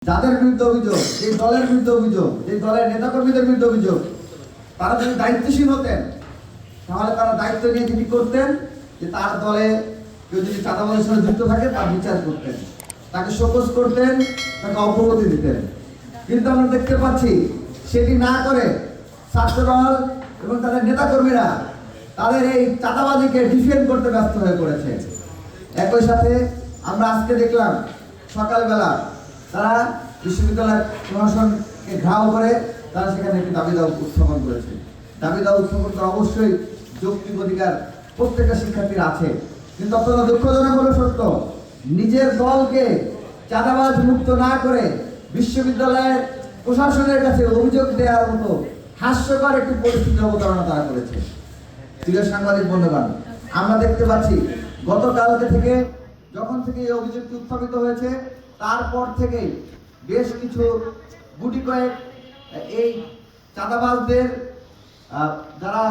যাদের বিরুদ্ধে অভিযোগ, এই দলের বিরুদ্ধে অভিযোগ, এই দলের নেতাকর্মীদের বিরুদ্ধে অভিযোগ, তারা যদি দায়িত্বশীল হতেন তাহলে তারা দায়িত্ব নিয়ে তিনি করতেন যে তার দলে কেউ যদি চাঁদাবাজের সাথে যুক্ত থাকে তার বিচার করতেন, তাকে শোকজ করতেন, তাকে অব্যাহতি দিতেন। কিন্তু আমরা দেখতে পাচ্ছি সেটি না করে ছাত্রদল এবং তাদের নেতাকর্মীরা তাদের এই চাঁদাবাজিকে ডিফেন্ড করতে ব্যস্ত হয়ে পড়েছে। একই সাথে আমরা আজকে দেখলাম সকালবেলা তারা বিশ্ববিদ্যালয় প্রশাসনকে ঘাও করে তারা সেখানে একটি দাবি দাওয়া উত্থাপন করেছে। দাবি দাওয়া উত্থাপন করা অবশ্যই যৌক্তিক অধিকার প্রত্যেকটা শিক্ষার্থীর আছে, কিন্তু অত্যন্ত দুঃখজনক হলো সত্য, নিজের দলকে চাঁদাবাজ মুক্ত না করে বিশ্ববিদ্যালয়ের প্রশাসনের কাছে অভিযোগ দেওয়ার মতো হাস্যকর একটি পরিস্থিতির অবতারণা তারা করেছে। প্রিয় সাংবাদিক বন্ধুগণ, আমরা দেখতে পাচ্ছি গতকালকে থেকে যখন থেকে এই অভিযোগটি উত্থাপিত হয়েছে তারপর থেকেই বেশ কিছু গুটি কয়েক এই চাঁদাবাজদের যারা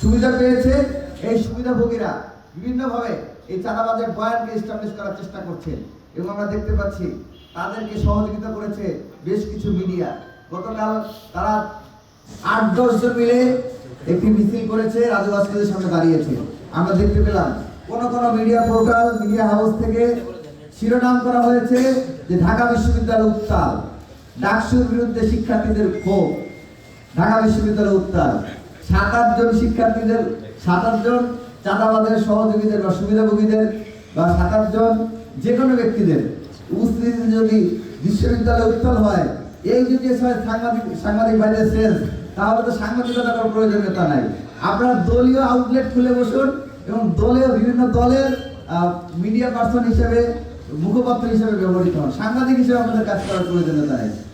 সুবিধা পেয়েছে এই সুবিধাভোগীরা বিভিন্নভাবে এই চাঁদাবাজের বয়ানকে এস্টাবলিশ করার চেষ্টা করছে এবং আমরা দেখতে পাচ্ছি তাদেরকে সহযোগিতা করেছে বেশ কিছু মিডিয়া। গতকাল তারা 8-10 জন মিলে একটি মিছিল করেছে, রাজু ভাস্করের সামনে দাঁড়িয়েছে। আমরা দেখতে পেলাম কোন মিডিয়া পোর্টাল, মিডিয়া হাউস থেকে শিরোনাম করা হয়েছে যে ঢাকা বিশ্ববিদ্যালয় উত্তাল, ডাকসুর বিরুদ্ধে শিক্ষার্থীদের ক্ষোভ, ঢাকা বিশ্ববিদ্যালয় উত্তাল। 7-8 জন শিক্ষার্থীদের, 7-8 জন চাঁদাবাজের সহযোগীদের বা সুবিধাভোগীদের বা 7-8 জন যে কোনো ব্যক্তিদের উপস্থিতিতে যদি বিশ্ববিদ্যালয় উত্তাল হয়, এই যদি সাংবাদিক ভাইদের সেন্স, তাহলে তো সাংবাদিকতার কোনো প্রয়োজনীয়তা নাই। আপনারা দলীয় আউটলেট খুলে বসুন এবং দলীয় বিভিন্ন দলের মিডিয়া পার্সন হিসেবে, মুখপাত্র হিসেবে ব্যবহৃত হন, সাংবাদিক হিসেবে আমাদের কাজ করার প্রয়োজনীয়তা নেই।